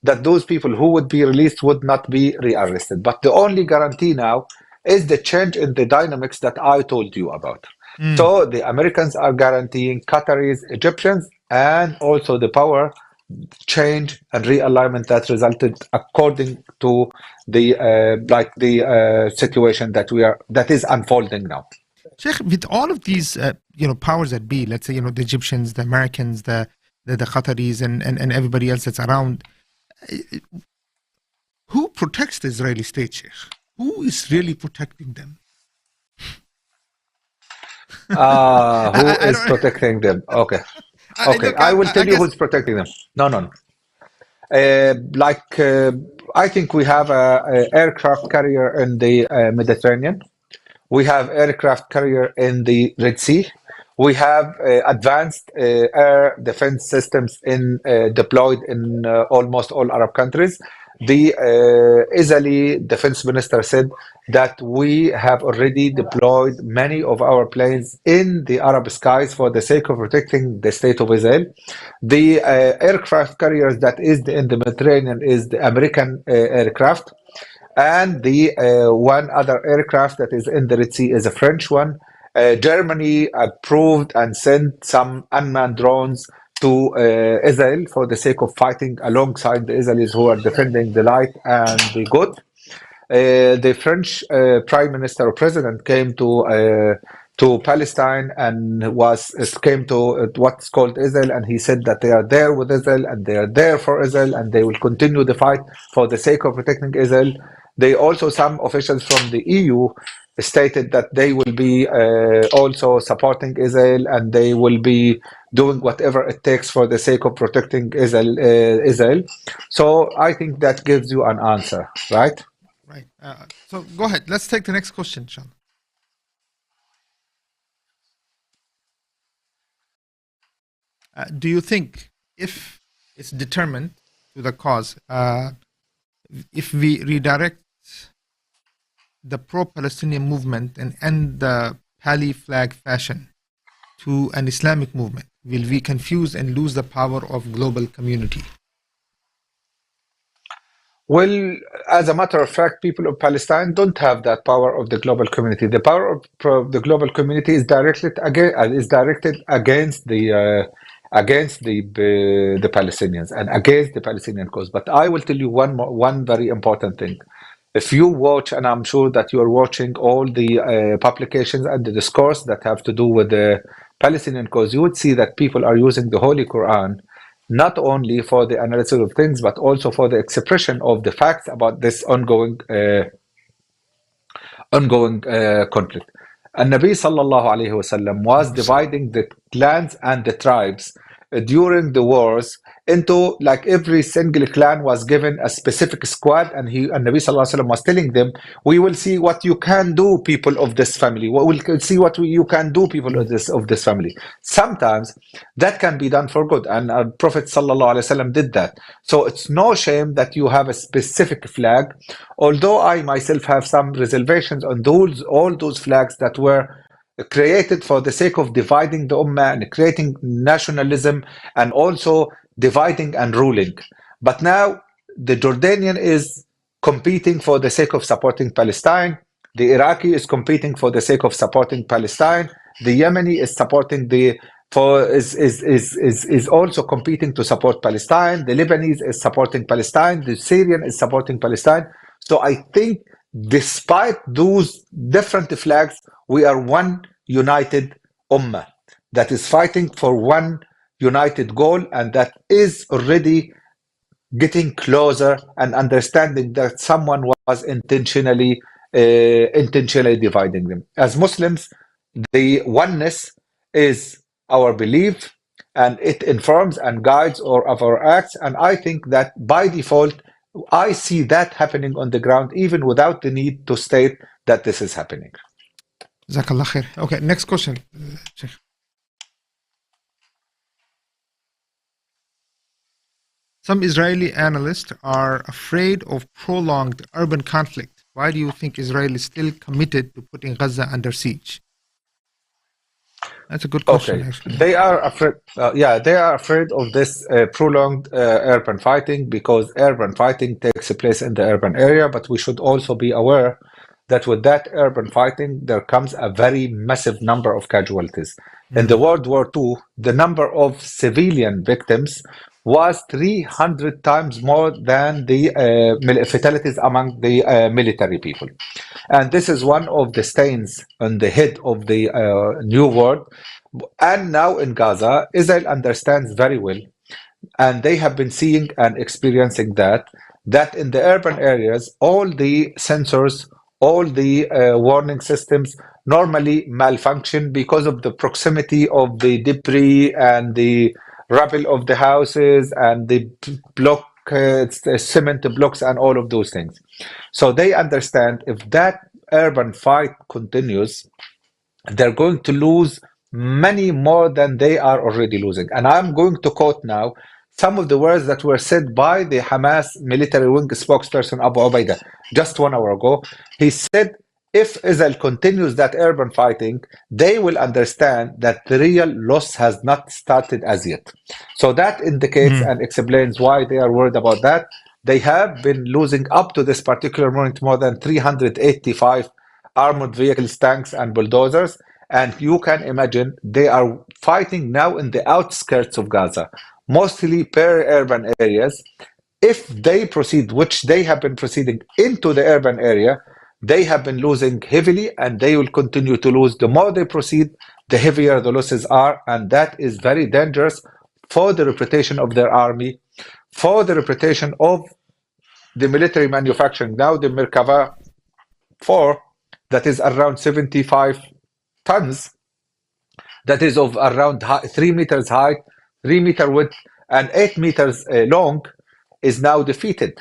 that those people who would be released would not be rearrested. But the only guarantee now is the change in the dynamics that I told you about. So the Americans are guaranteeing Qataris, Egyptians, and also the power change and realignment that resulted according to the situation that is unfolding now. Sheikh, with all of these, powers that be, let's say, the Egyptians, the Americans, the Qataris, and everybody else that's around, who protects the Israeli state, Sheikh? Who is really protecting them? Who is protecting them? Okay. Okay, I will tell you who's protecting them. No. I think we have a aircraft carrier in the Mediterranean. We have aircraft carrier in the Red Sea. We have advanced air defense systems deployed in almost all Arab countries. The Israeli defense minister said that we have already deployed many of our planes in the Arab skies for the sake of protecting the state of Israel. The aircraft carriers that is in the Mediterranean is the American aircraft. And the one other aircraft that is in the Red Sea is a French one. Germany approved and sent some unmanned drones to Israel for the sake of fighting alongside the Israelis who are defending the light and the good. The French Prime Minister or President came to Palestine and came to what's called Israel, and he said that they are there with Israel and they are there for Israel and they will continue the fight for the sake of protecting Israel. Some officials from the EU stated that they will be also supporting Israel and they will be doing whatever it takes for the sake of protecting Israel. So I think that gives you an answer, right? Right. So go ahead. Let's take the next question, Shaam. Do you think if it's determined to the cause, if we redirect the pro-Palestinian movement and end the Pali flag fashion to an Islamic movement, will we confuse and lose the power of global community? Well, as a matter of fact, people of Palestine don't have that power of the global community. The power of the global community is directed against the Palestinians and against the Palestinian cause. But I will tell you one very important thing. If you watch, and I'm sure that you are watching all the publications and the discourse that have to do with the Palestinian cause, you would see that people are using the Holy Quran not only for the analysis of things, but also for the expression of the facts about this ongoing conflict. And Nabi sallallahu alayhi wasallam was dividing the clans and the tribes during the wars into, like, every single clan was given a specific squad, and Nabi sallallahu alayhi wasallam was telling them, we will see what you can do, people of this family. We'll see what you can do, people of this family. Sometimes that can be done for good, and Prophet sallallahu alayhi wasallam did that. So it's no shame that you have a specific flag, although I myself have some reservations on all those flags that were created for the sake of dividing the Ummah and creating nationalism and also dividing and ruling. But now the Jordanian is competing for the sake of supporting Palestine. The Iraqi is competing for the sake of supporting Palestine. The Yemeni is supporting is also competing to support Palestine. The Lebanese is supporting Palestine. The Syrian is supporting Palestine. So I think despite those different flags, we are one united ummah that is fighting for one united goal, and that is already getting closer and understanding that someone was intentionally dividing them. As Muslims, the oneness is our belief, and it informs and guides all of our acts. And I think that by default, I see that happening on the ground, even without the need to state that this is happening. Jazakallah khair. Okay, next question, Sheikh. Some Israeli analysts are afraid of prolonged urban conflict. Why do you think Israel is still committed to putting Gaza under siege? That's a good question, Okay, actually. they are afraid. They are afraid of this prolonged urban fighting because urban fighting takes place in the urban area. But we should also be aware that with that urban fighting, there comes a very massive number of casualties. In the World War II, the number of civilian victims was 300 times more than the fatalities among the military people. And this is one of the stains on the head of the new world. And now in Gaza, Israel understands very well, and they have been seeing and experiencing that in the urban areas, all the sensors, all the warning systems normally malfunction because of the proximity of the debris and the rubble of the houses and the block cement blocks and all of those things. So they understand if that urban fight continues, they're going to lose many more than they are already losing. And I'm going to quote now some of the words that were said by the Hamas military wing spokesperson Abu Ubaidah just 1 hour ago. He said, if Israel continues that urban fighting, they will understand that the real loss has not started as yet. So that indicates and explains why they are worried about that. They have been losing up to this particular moment more than 385 armored vehicles, tanks, and bulldozers. And you can imagine they are fighting now in the outskirts of Gaza, mostly peri-urban areas. If they proceed, which they have been proceeding into the urban area, they have been losing heavily and they will continue to lose. The more they proceed, the heavier the losses are. And that is very dangerous for the reputation of their army, for the reputation of the military manufacturing. Now, the Merkava 4, that is around 75 tons, that is of around 3 meters height, 3 meter width, and 8 meters long, is now defeated,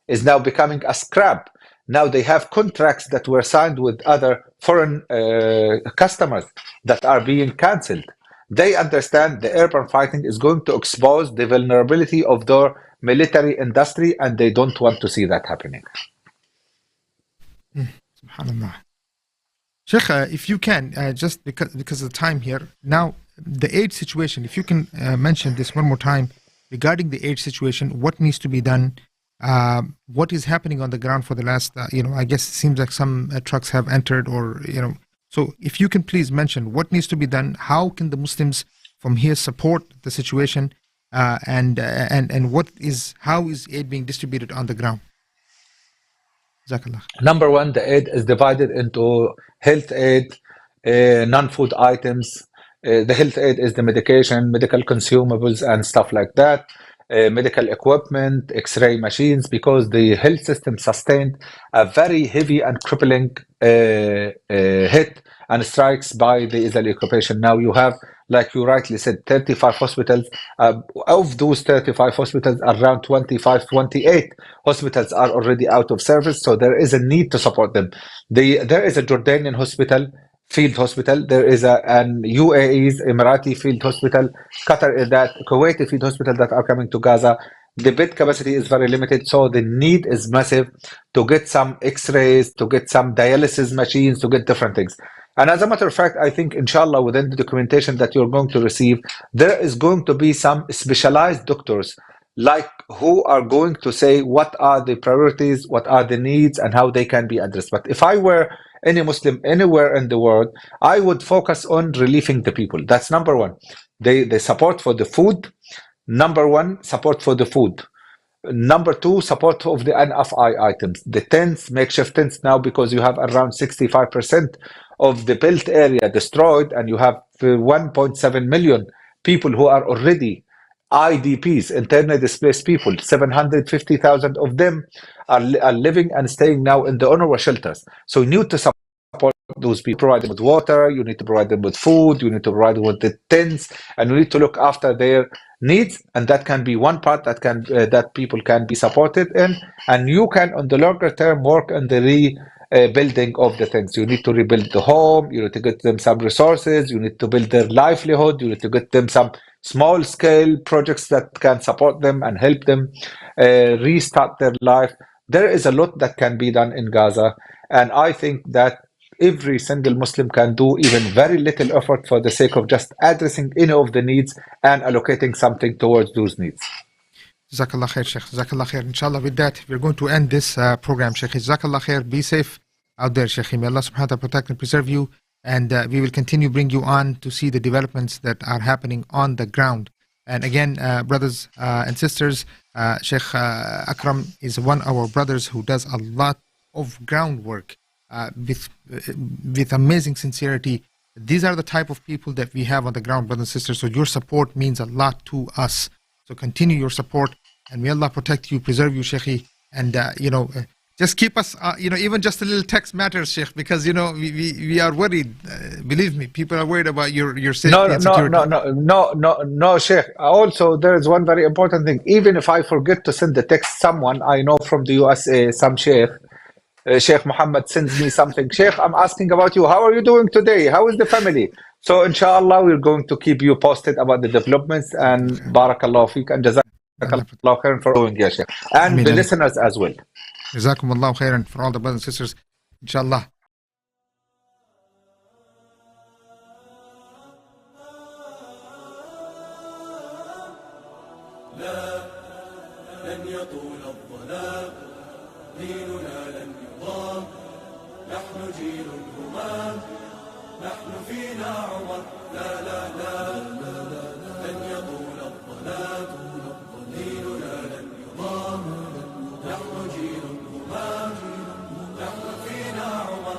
is now becoming a scrap. Now they have contracts that were signed with other foreign customers that are being cancelled. They understand the urban fighting is going to expose the vulnerability of their military industry, and they don't want to see that happening. Subhanallah. Sheikh, if you can, just because of the time here, now the aid situation, if you can mention this one more time regarding the aid situation, what needs to be done, what is happening on the ground for the last, I guess it seems like some trucks have entered or, so if you can please mention what needs to be done, how can the Muslims from here support the situation, and how is aid being distributed on the ground? Number one, the aid is divided into health aid, non-food items. The health aid is the medication, medical consumables, and stuff like that. Medical equipment, X-ray machines, because the health system sustained a very heavy and crippling hit and strikes by the Israeli occupation. Now you have, like you rightly said, 35 hospitals. Of those 35 hospitals, around 25, 28 hospitals are already out of service, so there is a need to support them. There is a Jordanian hospital, field hospital. There is an UAE's Emirati field hospital, Kuwaiti field hospital that are coming to Gaza. The bed capacity is very limited, so the need is massive to get some X-rays, to get some dialysis machines, to get different things. And as a matter of fact, I think, inshallah, within the documentation that you're going to receive, there is going to be some specialized doctors, like who are going to say what are the priorities, what are the needs, and how they can be addressed. But if I were any Muslim anywhere in the world, I would focus on relieving the people. That's number one. The support for the food. Number one, support for the food. Number two, support of the NFI items. The tents, makeshift tents now, because you have around 65% of the built area destroyed, and you have 1.7 million people who are already IDPs, internally displaced people. 750,000 of them are living and staying now in the UNRWA shelters. So you need to support those people, provide them with water, you need to provide them with food, you need to provide them with the tents, and you need to look after their needs. And that can be one part that people can be supported in. And you can, on the longer term, work on the rebuilding of the things. You need to rebuild the home, you need to get them some resources, you need to build their livelihood, you need to get them some small scale projects that can support them and help them restart their life. There is a lot that can be done in Gaza, and I think that every single Muslim can do even very little effort for the sake of just addressing any of the needs and allocating something towards those needs. Jazakallah khair, Sheikh. Jazakallah khair. Inshallah, with that, we're going to end this program, Sheikh. Jazakallah khair. Be safe out there, Sheikh. May Allah subhanahu wa ta'ala protect and preserve you. And we will continue bring you on to see the developments that are happening on the ground. And again, brothers and sisters, Sheikh Akram is one of our brothers who does a lot of groundwork with amazing sincerity. These are the type of people that we have on the ground, brothers and sisters. So your support means a lot to us. So continue your support, and may Allah protect you, preserve you, Sheikh. And just keep us, even just a little text matters, Sheikh, because we are worried. Believe me, people are worried about your safety and security. No, Sheikh. Also, there is one very important thing. Even if I forget to send the text, someone I know from the USA, some Sheikh, Sheikh Muhammad sends me something. Sheikh, I'm asking about you. How are you doing today? How is the family? So, inshallah, we're going to keep you posted about the developments. And barakallahu feek and jazakallahu khairan for doing here, Sheikh. And the listeners as well. Jazakumullahu khairan for all the brothers and sisters. Inshallah. نحن جيل الهمام نحن فينا عمر لا لا لا لن يطول الظلام ديننا لن يضام نحن جيل الهمام نحن فينا عمر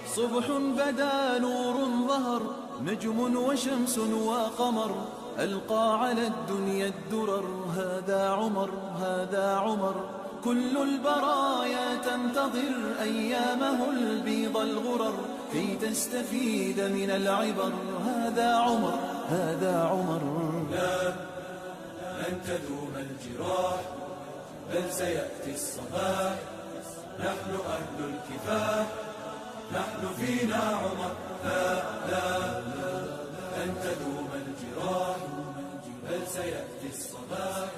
صبح بدا نور ظهر نجم وشمس وقمر ألقى على الدنيا الدرر هذا عمر هذا عمر كل البرايا تنتظر أيامه البيض الغرر كي تستفيد من العبر هذا عمر هذا عمر لا لن تدوم الجراح بل سيأتي الصباح نحن أهل الكفاح نحن فينا عمر لا لا لن تدوم الجراح بل سيأتي الصباح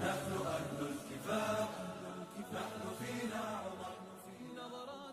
نحن أهل الكفاح نحن فينا عمر في نظرات